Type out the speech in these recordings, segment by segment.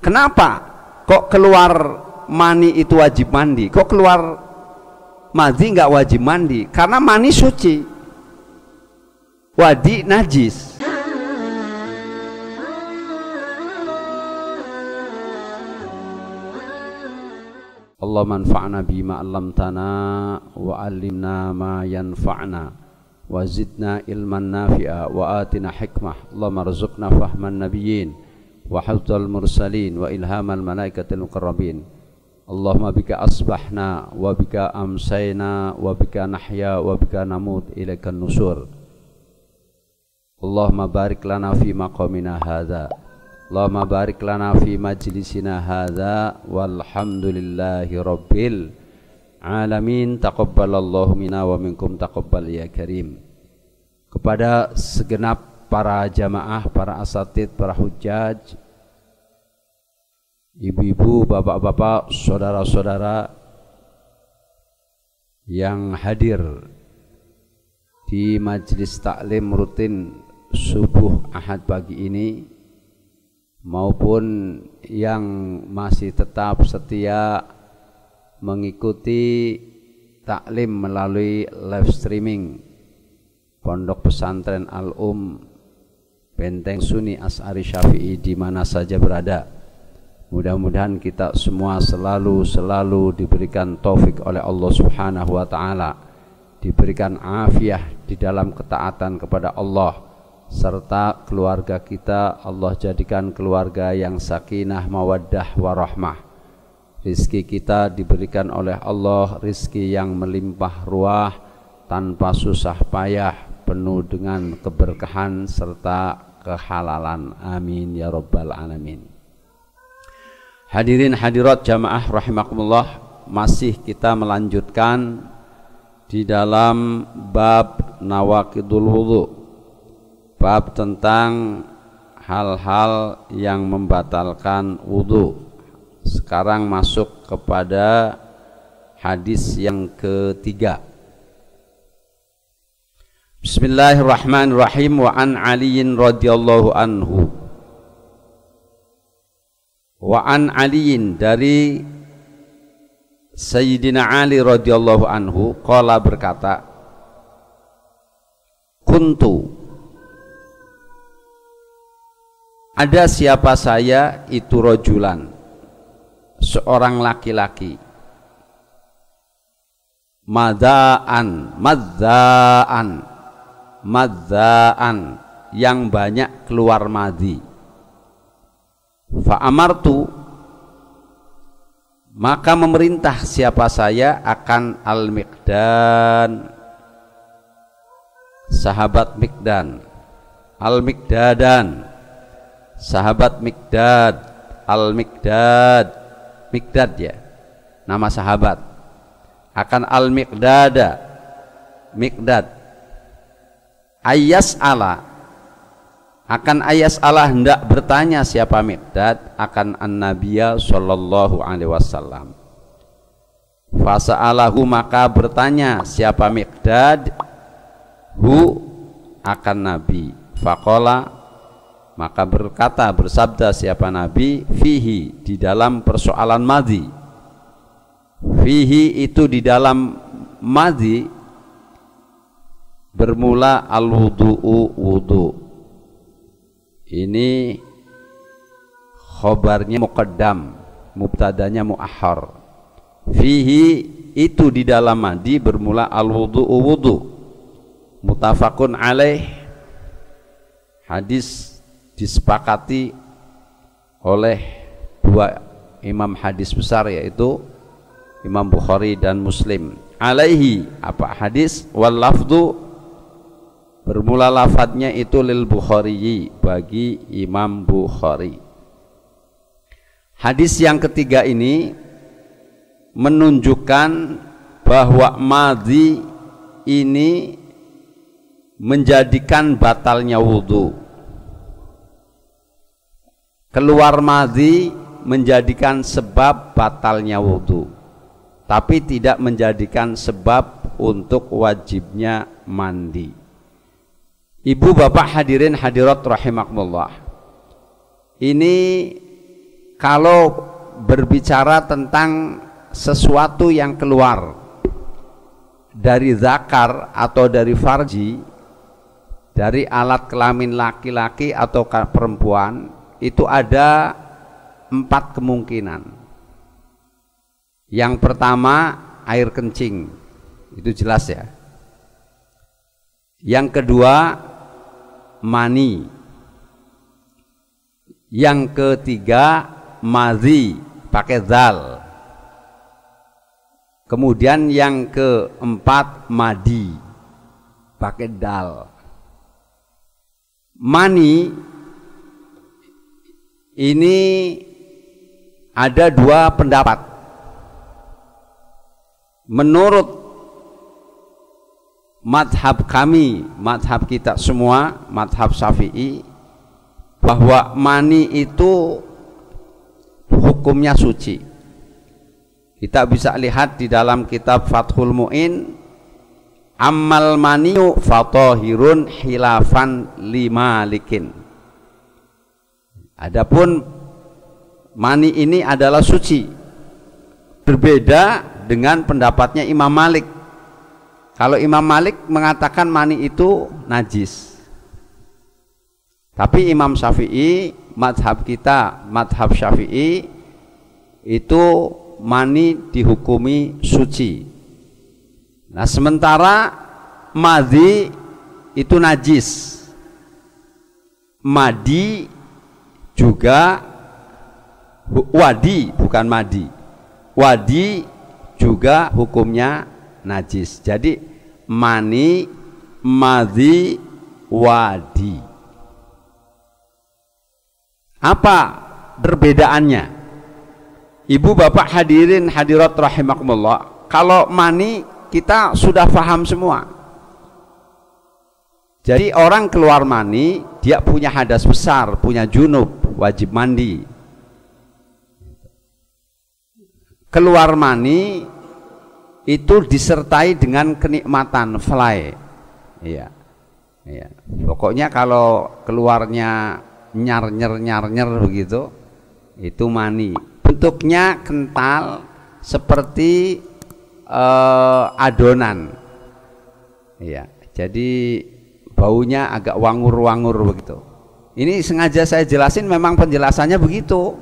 Kenapa kok keluar mani itu wajib mandi, kok keluar madhi nggak wajib mandi? Karena mani suci, wadi najis. Allah manfa'na bima 'allamtana wa 'allimna ma yanfa'na wa zidna ilman nafi'a wa atina hikmah. Allahumma rzuqna fahman nabiyyin wa hifdzal mursalin wa ilhamal malaikatil muqarrabin. Allahumma bika asbahna wa bika amsayna wa bika nahya wa bika namut ilaikan nusur. Allahumma barik lana fi maqamina hadza, Allahumma barik lana fi majlisina hadza, walhamdulillahi rabbil alamin. Taqabbalallahu minna wa minkum taqabbal ya karim. Kepada segenap para jamaah, para asatid, para hujjaj, ibu-ibu, bapak-bapak, saudara-saudara yang hadir di majelis taklim rutin subuh Ahad pagi ini, maupun yang masih tetap setia mengikuti taklim melalui live streaming Pondok Pesantren Al-Um Benteng Sunni Asy'ari Syafi'i di mana saja berada. Mudah-mudahan kita semua selalu diberikan taufik oleh Allah Subhanahu wa taala, diberikan afiah di dalam ketaatan kepada Allah, serta keluarga kita Allah jadikan keluarga yang sakinah mawaddah warahmah. Rizki kita diberikan oleh Allah rizki yang melimpah ruah, tanpa susah payah, penuh dengan keberkahan serta kehalalan. Amin ya rabbal alamin. Hadirin hadirat jamaah rahimakumullah, masih kita melanjutkan di dalam bab nawaqidul wudu, bab tentang hal-hal yang membatalkan wudu. Sekarang masuk kepada hadis yang ketiga. Bismillahirrahmanirrahim. Wa an Aliin radhiyallahu anhu, wa an Aliin, dari Sayyidina Ali radhiyallahu anhu, qala, berkata, kuntu, ada siapa saya, itu rojulan, seorang laki-laki, madzaan, yang banyak keluar madhi. Fa amartu, maka memerintah siapa saya akan Al-Miqdan, sahabat Miqdan, Al-Miqdadan, sahabat Miqdad, Al-Miqdad, Miqdad ya, nama sahabat, akan Al-Miqdada, Miqdad, ayas ala, akan ayas Allah hendak bertanya siapa Miqdad akan an-Nabiya sallallahu alaihi wasallam. Fasa'alahu, maka bertanya siapa Miqdad hu, akan Nabi. Faqala, maka berkata, bersabda siapa Nabi, fihi, di dalam persoalan madhi. Fihi itu di dalam madhi, bermula al-wudu'u, wudu'. Ini khobarnya muqaddam, mubtadanya muakhar. Fihi itu di dalam mandi, bermula al-wudu'u, wudu. Mutafakun alaih, hadis disepakati oleh dua imam hadis besar, yaitu Imam Bukhari dan Muslim. Alaihi, apa hadis, wal lafdu, bermula lafadznya itu lil Bukhari, bagi Imam Bukhari. Hadis yang ketiga ini menunjukkan bahwa madhi ini menjadikan batalnya wudu. Keluar madhi menjadikan sebab batalnya wudu, tapi tidak menjadikan sebab untuk wajibnya mandi. Ibu bapak hadirin hadirat rahimakumullah, ini kalau berbicara tentang sesuatu yang keluar dari zakar atau dari farji, dari alat kelamin laki-laki atau perempuan, itu ada 4 kemungkinan. Yang pertama air kencing, itu jelas ya. Yang kedua mani. Yang ketiga madhi pakai zal. Kemudian yang keempat madi pakai dal. Mani ini ada 2 pendapat. Menurut madhab kami, madhab kita semua, madhab Syafi'i, bahwa mani itu hukumnya suci. Kita bisa lihat di dalam kitab Fathul Mu'in, ammal maniyu fatahirun khilafan limalikin. Adapun mani ini adalah suci, berbeda dengan pendapatnya Imam Malik. Kalau Imam Malik mengatakan mani itu najis, tapi Imam Syafi'i, madhab kita, madhab Syafi'i, itu mani dihukumi suci. Nah, sementara madhi itu najis, madi juga, wadi bukan madi, wadi juga hukumnya najis. Jadi mani, madhi, wadi. Apa perbedaannya? Ibu bapak hadirin hadirat rahimakumullah, kalau mani kita sudah paham semua. Jadi orang keluar mani, dia punya hadas besar, punya junub, wajib mandi. Keluar mani itu disertai dengan kenikmatan fly. Iya. Iya. Pokoknya kalau keluarnya nyar-nyer begitu, itu mani. Bentuknya kental seperti adonan. Iya. Jadi baunya agak wangur-wangur begitu. Ini sengaja saya jelasin, memang penjelasannya begitu.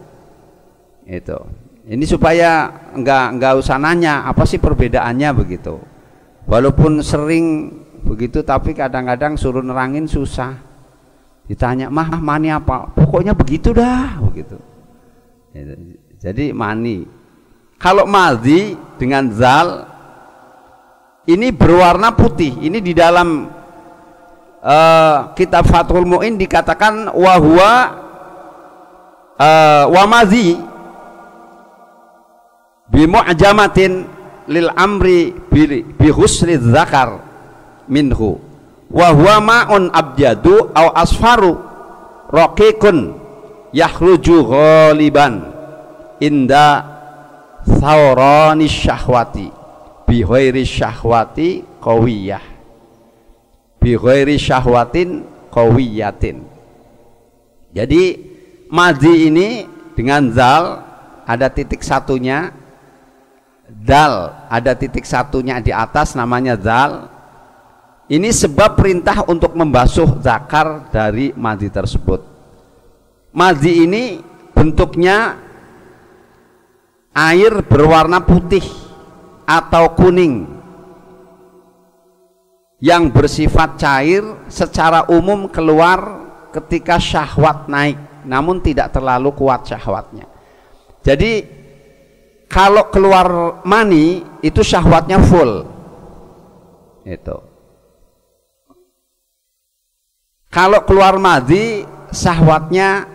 Itu. Ini supaya enggak usah nanya apa sih perbedaannya begitu. Walaupun sering begitu, tapi kadang-kadang suruh nerangin susah. Ditanya, "Mah, mani apa?" Pokoknya begitu dah, begitu. Jadi mani. Kalau madhi dengan zal ini berwarna putih. Ini di dalam kitab Fathul Mu'in dikatakan wahwa wa madhi bimu'jamatin lil amri bi husri dzakar minhu wa huwa ma'un abjadu aw asfaru raqiqun yakhruju ghaliban inda thawrani syahwati bi ghairi syahwati qawiyah bi ghairi syahwatin qawiyatin. Jadi madhi ini dengan zal ada titik satunya, dal ada titik satunya di atas, namanya zal. Ini sebab perintah untuk membasuh zakar dari madhi tersebut. Madhi ini bentuknya air berwarna putih atau kuning yang bersifat cair, secara umum keluar ketika syahwat naik, namun tidak terlalu kuat syahwatnya. Jadi kalau keluar mani itu syahwatnya full. Itu. Kalau keluar madhi syahwatnya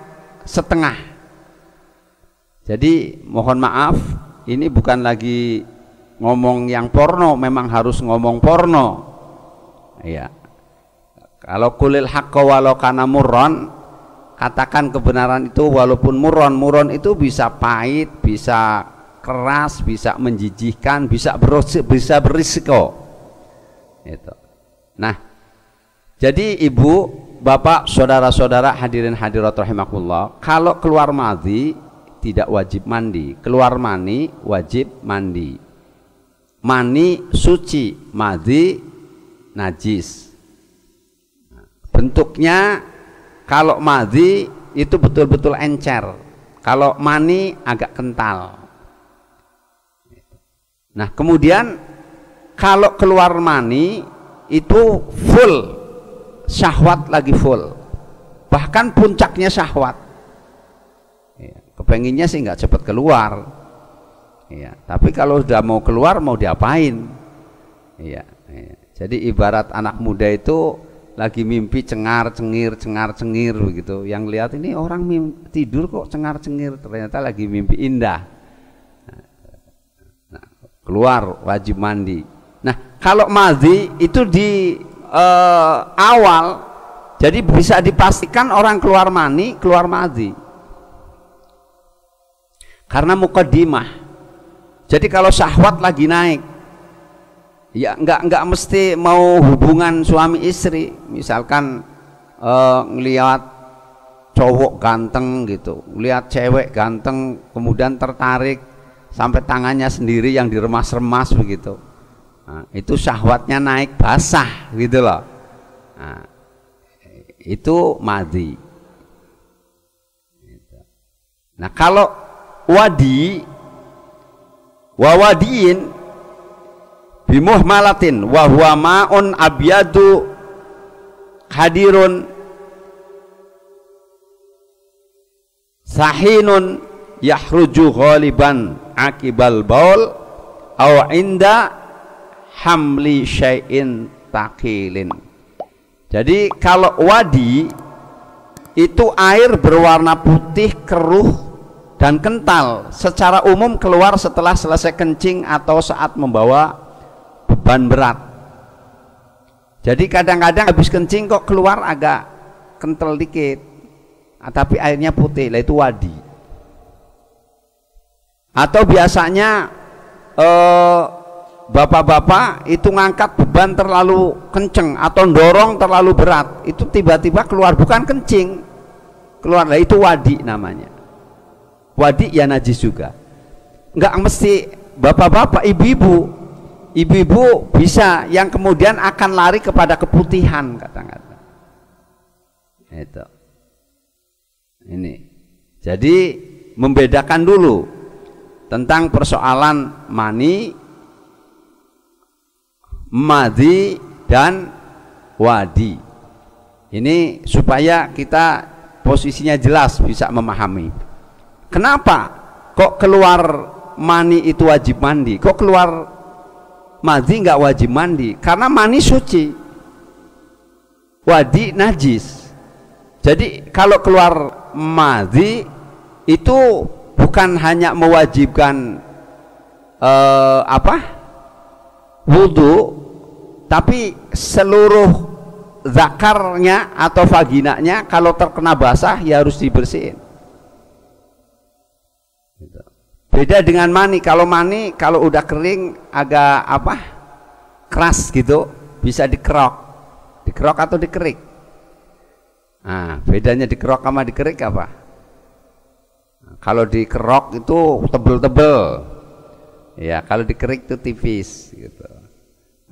setengah. Jadi mohon maaf, ini bukan lagi ngomong yang porno, memang harus ngomong porno. Iya. Kalau kulil haqqa walau kana murron, katakan kebenaran itu walaupun murron itu bisa pahit, bisa keras, bisa menjijikkan, bisa berisiko. Itu. Nah, jadi ibu, bapak, saudara-saudara hadirin hadirat rahimakumullah, kalau keluar madhi tidak wajib mandi. Keluar mani wajib mandi. Mani suci, madhi najis. Bentuknya kalau madhi itu betul-betul encer, kalau mani agak kental. Nah kemudian kalau keluar mani itu full syahwat, lagi full, bahkan puncaknya syahwat. Kepenginnya sih nggak cepat keluar, ya. Tapi kalau sudah mau keluar mau diapain? Ya. Jadi ibarat anak muda itu lagi mimpi cengar cengir begitu. Yang lihat ini orang tidur kok cengar cengir, ternyata lagi mimpi indah. Nah, keluar wajib mandi. Nah kalau madhi itu di awal, jadi bisa dipastikan orang keluar mani keluar madhi karena muqaddimah. Jadi kalau syahwat lagi naik, ya nggak mesti mau hubungan suami istri, misalkan ngelihat cowok ganteng gitu, ngelihat cewek ganteng, kemudian tertarik sampai tangannya sendiri yang diremas-remas begitu. Nah, itu syahwatnya naik basah gitu loh. Nah, itu madhi. Nah kalau wadi wawadiin bimuhmalatin wa huwa ma'un abyadu hadirun sahinun yahruju ghaliban akibal baul aw inda hamli syai'in takilin. Jadi kalau wadi itu air berwarna putih, keruh dan kental, secara umum keluar setelah selesai kencing atau saat membawa beban berat. Jadi kadang-kadang habis kencing kok keluar agak kental dikit, tapi airnya putih, lah itu wadi. Atau biasanya bapak-bapak itu ngangkat beban terlalu kenceng atau dorong terlalu berat, itu tiba-tiba keluar, bukan kencing, keluar, lah itu wadi namanya. Wadi ya najis juga. Nggak mesti bapak-bapak, ibu-ibu bisa yang kemudian akan lari kepada keputihan kata-kata. Itu. Ini. Jadi membedakan dulu tentang persoalan mani, madhi dan wadi. Ini supaya kita posisinya jelas, bisa memahami. Kenapa kok keluar mani itu wajib mandi, kok keluar madhi nggak wajib mandi? Karena mani suci, wadi najis. Jadi kalau keluar madhi itu bukan hanya mewajibkan wudhu, tapi seluruh zakarnya atau vaginanya kalau terkena basah ya harus dibersihin. Beda dengan mani. Kalau mani kalau udah kering agak keras gitu, bisa dikerok atau dikerik. Nah, bedanya dikerok sama dikerik apa? Nah, kalau dikerok itu tebel-tebel, ya kalau dikerik itu tipis gitu.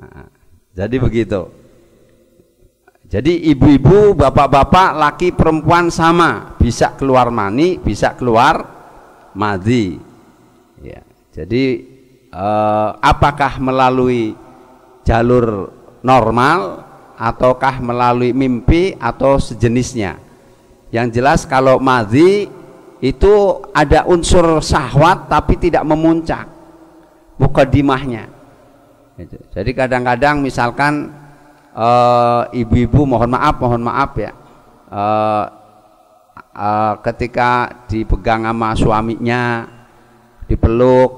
Nah, jadi begitu. Jadi ibu-ibu, bapak-bapak, laki perempuan sama, bisa keluar mani, bisa keluar madhi. Ya, jadi apakah melalui jalur normal ataukah melalui mimpi atau sejenisnya? Yang jelas kalau madhi itu ada unsur syahwat tapi tidak memuncak muqaddimahnya. Jadi kadang-kadang misalkan ibu-ibu mohon maaf ya, ketika dipegang sama suaminya, dipeluk,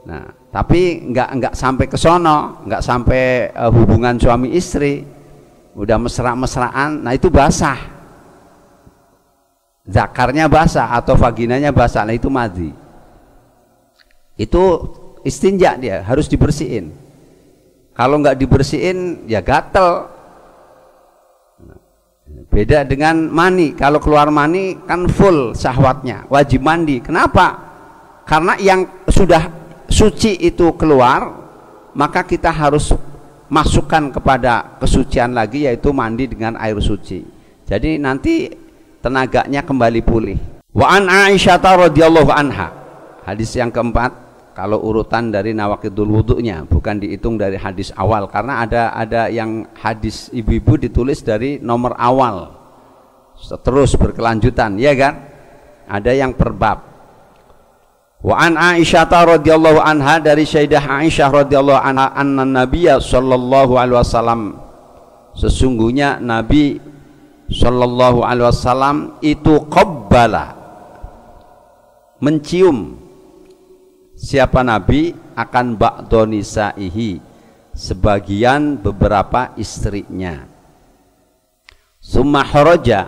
nah tapi nggak sampai ke sono, nggak sampai hubungan suami istri, udah mesra-mesraan, nah itu basah, zakarnya basah atau vaginanya basah, nah itu madhi, itu istinja, dia harus dibersihin. Kalau nggak dibersihin ya gatel. Beda dengan mani. Kalau keluar mani kan full syahwatnya, wajib mandi. Kenapa? Karena yang sudah suci itu keluar, maka kita harus masukkan kepada kesucian lagi, yaitu mandi dengan air suci. Jadi nanti tenaganya kembali pulih. Wa an Aisyah radhiyallahu anha. Hadis yang keempat, kalau urutan dari nawaqidul wudu'nya, bukan dihitung dari hadis awal, karena ada yang hadis ibu-ibu ditulis dari nomor awal terus berkelanjutan, ya kan? Ada yang per bab. Wa an Aisyah radhiyallahu anha, dari Sayyidah Aisyah radhiyallahu anha, anna Nabiyya sallallahu alaihi wasallam, sesungguhnya Nabi sallallahu alaihi wasallam itu qabbala, mencium. Siapa Nabi? Akan ba'dho nisaihi, sebagian beberapa istrinya. Summa kharaja,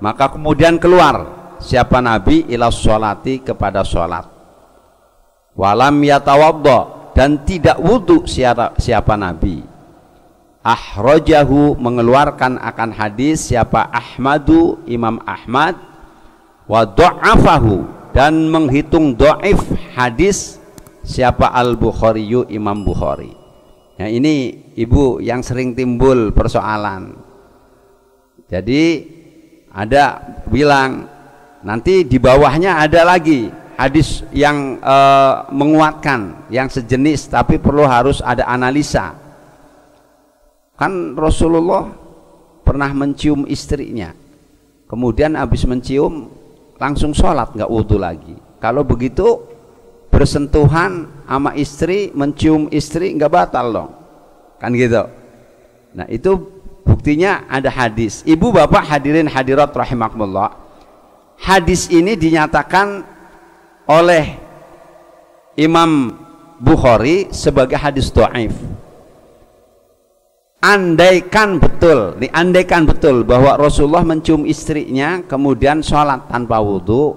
maka kemudian keluar siapa Nabi ila sholati, kepada sholat. Walam yatawaddo, dan tidak wudu siapa Nabi. Ahrajahu, mengeluarkan akan hadis siapa Ahmadu, Imam Ahmad. Wa dha'afahu, dan menghitung dhaif hadis siapa Al-Bukhariyu, Imam Bukhari. Nah ini ibu yang sering timbul persoalan. Jadi ada bilang, nanti di bawahnya ada lagi hadis yang menguatkan, yang sejenis, tapi perlu harus ada analisa. Kan Rasulullah pernah mencium istrinya, kemudian habis mencium langsung sholat, nggak wudhu lagi. Kalau begitu bersentuhan sama istri, mencium istri, nggak batal dong, kan gitu. Nah itu buktinya ada hadis. Ibu bapak hadirin hadirat rahimakumullah, hadis ini dinyatakan oleh Imam Bukhari sebagai hadis dhaif. Andaikan betul bahwa Rasulullah mencium istrinya kemudian sholat tanpa wudhu,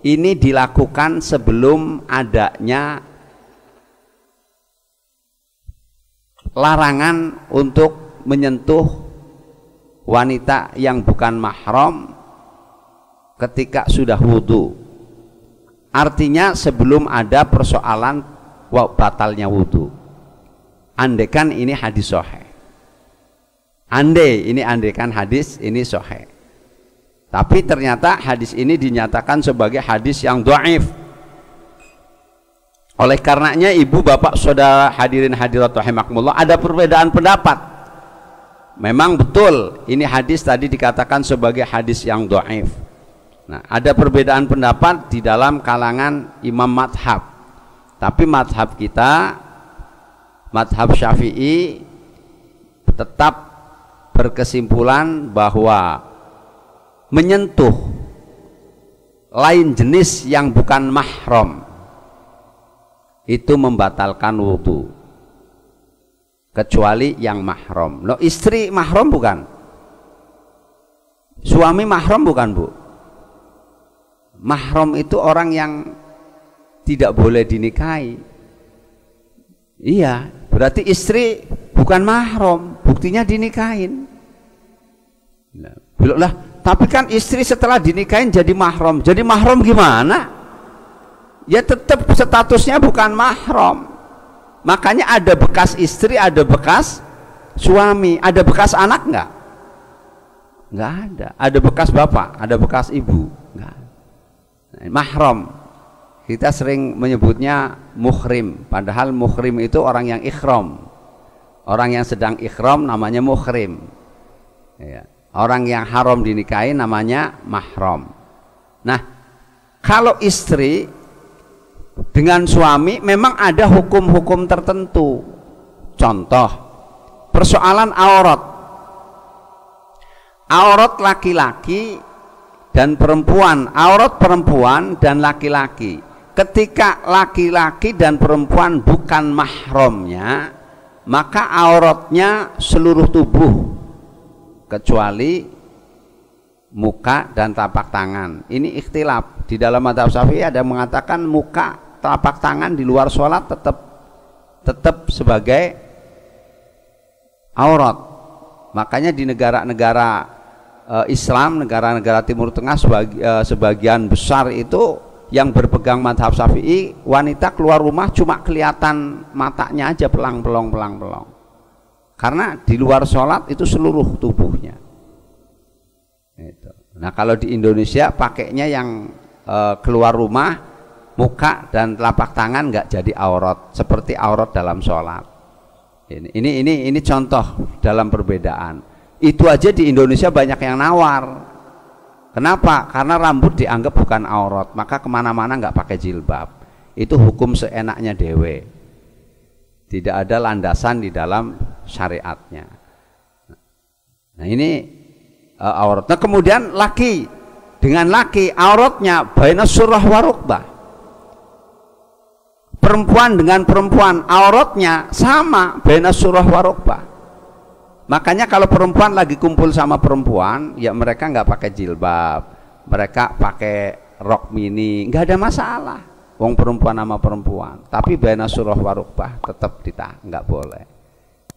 ini dilakukan sebelum adanya larangan untuk menyentuh wanita yang bukan mahram ketika sudah wudhu. Artinya sebelum ada persoalan batalnya wudhu. Andaikan ini hadis sahih, andaikan hadis ini sahih, tapi ternyata hadis ini dinyatakan sebagai hadis yang dhaif. Oleh karenanya ibu bapak saudara hadirin hadirat rahimakumullah, ada perbedaan pendapat. Memang betul ini hadis tadi dikatakan sebagai hadis yang dhaif. Nah, ada perbedaan pendapat di dalam kalangan imam madhab, tapi madhab kita, madhab Syafi'i, tetap berkesimpulan bahwa menyentuh lain jenis yang bukan mahram itu membatalkan wudhu, kecuali yang mahram. Loh, istri mahram bukan? Suami mahram bukan, Bu? Mahram itu orang yang tidak boleh dinikahi. Iya, berarti istri bukan mahram, buktinya dinikahin. Lah, tapi kan istri setelah dinikahin jadi mahram. Jadi mahram gimana? Ya tetap statusnya bukan mahram. Makanya ada bekas istri, ada bekas suami, ada bekas anak enggak? Enggak ada. Ada bekas bapak, ada bekas ibu, enggak ada. Mahram kita sering menyebutnya muhrim, padahal muhrim itu orang yang ikhram. Orang yang sedang ikhram namanya muhrim, ya. Orang yang haram dinikahi namanya mahram. Nah, kalau istri dengan suami memang ada hukum-hukum tertentu. Contoh, persoalan aurat. Aurat laki-laki dan perempuan, aurat perempuan dan laki-laki. Ketika laki-laki dan perempuan bukan mahramnya, maka auratnya seluruh tubuh kecuali muka dan telapak tangan. Ini ikhtilaf. Di dalam mazhab Syafi'i ada yang mengatakan muka, telapak tangan di luar sholat tetap sebagai aurat. Makanya di negara-negara Islam, negara-negara Timur Tengah sebagian besar itu yang berpegang mazhab Syafi'i, wanita keluar rumah cuma kelihatan matanya aja pelang-pelong. Karena di luar sholat itu seluruh tubuhnya. Itu. Nah kalau di Indonesia pakainya yang keluar rumah, muka dan telapak tangan nggak jadi aurat, seperti aurat dalam sholat. Ini contoh dalam perbedaan. Itu aja di Indonesia banyak yang nawar. Kenapa? Karena rambut dianggap bukan aurat, maka kemana-mana nggak pakai jilbab. Itu hukum seenaknya dewe. Tidak ada landasan di dalam syariatnya. Nah ini aurat. Nah kemudian laki, dengan laki auratnya baina surah wa rukbah. Perempuan dengan perempuan auratnya sama baina surah wa rukbah. Makanya kalau perempuan lagi kumpul sama perempuan, ya mereka nggak pakai jilbab, mereka pakai rok mini, nggak ada masalah. Wong perempuan sama perempuan, tapi baina surah wa rukbah tetap nggak boleh.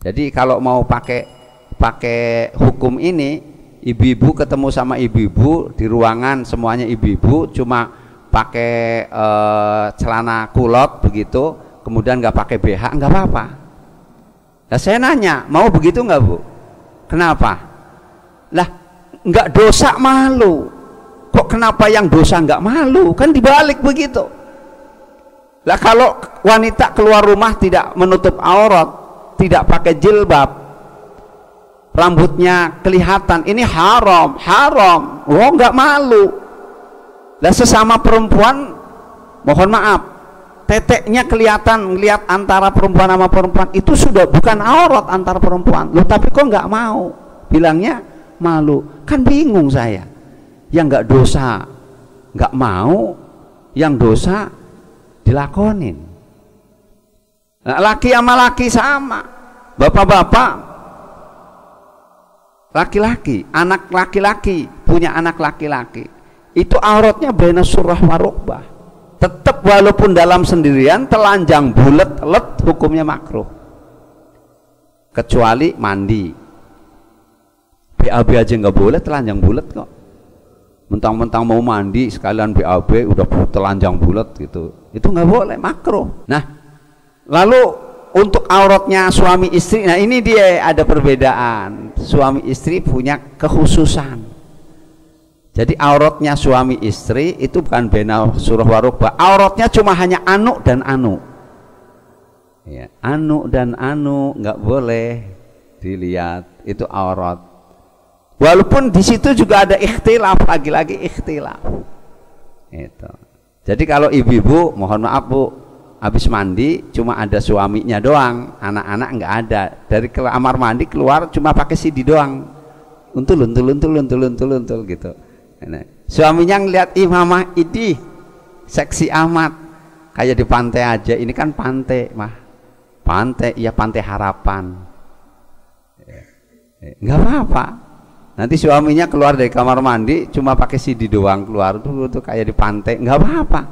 Jadi kalau mau pakai hukum ini, ibu-ibu ketemu sama ibu-ibu di ruangan, semuanya ibu-ibu, cuma pakai celana kulot begitu, kemudian nggak pakai BH, nggak apa-apa. Nah saya nanya, mau begitu nggak Bu? Kenapa? Lah nggak dosa malu. Kok kenapa yang dosa nggak malu? Kan dibalik begitu. Lah kalau wanita keluar rumah tidak menutup aurat, tidak pakai jilbab, rambutnya kelihatan, ini haram. Oh nggak malu. Lah sesama perempuan, mohon maaf, teteknya kelihatan, ngelihat antara perempuan sama perempuan, itu sudah bukan aurat antar perempuan. Loh tapi kok nggak mau? Bilangnya malu. Kan bingung saya. Yang nggak dosa nggak mau, yang dosa dilakonin. Nah, laki sama laki sama, bapak-bapak, laki-laki, anak laki-laki punya anak laki-laki, itu auratnya baina surah wa rukbah. Tetap walaupun dalam sendirian, telanjang bulat hukumnya makruh, kecuali mandi. BAB aja nggak boleh telanjang bulat kok. Mentang-mentang mau mandi sekalian BAB udah telanjang bulat gitu, itu nggak boleh, makruh. Nah lalu untuk auratnya suami istri, nah ini dia ada perbedaan. Suami istri punya kekhususan. Jadi auratnya suami istri itu bukan baina surah wa rukbah, auratnya cuma hanya anu dan anu. Ya, anu dan anu nggak boleh dilihat, itu aurat. Walaupun di situ juga ada ikhtilaf, lagi-lagi ikhtilaf. Itu. Jadi kalau ibu-ibu, mohon maaf Bu, habis mandi cuma ada suaminya doang, anak-anak nggak ada. Dari kamar mandi keluar cuma pakai CD doang, untul gitu. Nah, suaminya ngeliat, ih mama ini seksi amat, kayak di pantai aja. Ini kan pantai mah, pantai, ya pantai harapan. Nggak apa-apa. Nanti suaminya keluar dari kamar mandi cuma pakai CD doang keluar tuh kayak di pantai, nggak apa-apa.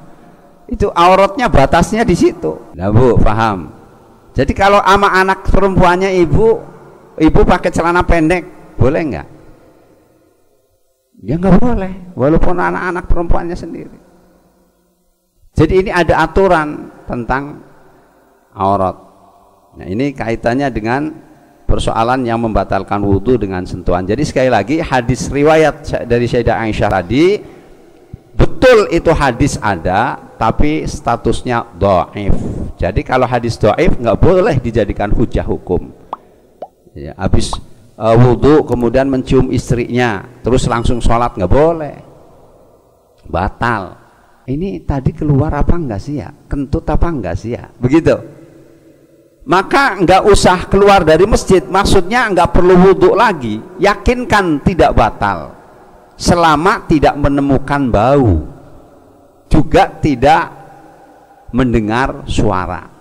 Itu auratnya batasnya di situ. Nah Bu, paham? Jadi kalau sama anak perempuannya ibu pakai celana pendek, boleh nggak? Ya nggak boleh, walaupun anak-anak perempuannya sendiri. Jadi ini ada aturan tentang aurat. Nah ini kaitannya dengan persoalan yang membatalkan wudhu dengan sentuhan. Jadi sekali lagi, hadis riwayat dari Sayyidah Aisyah tadi, betul itu hadis ada, tapi statusnya dhaif. Jadi kalau hadis dhaif nggak boleh dijadikan hujah hukum. Ya, habis wudhu kemudian mencium istrinya terus langsung sholat, nggak boleh, batal. Ini tadi keluar apa enggak sih ya, kentut apa enggak sih ya, begitu. Maka nggak usah keluar dari masjid, maksudnya nggak perlu wudhu lagi, yakinkan tidak batal selama tidak menemukan bau, juga tidak mendengar suara.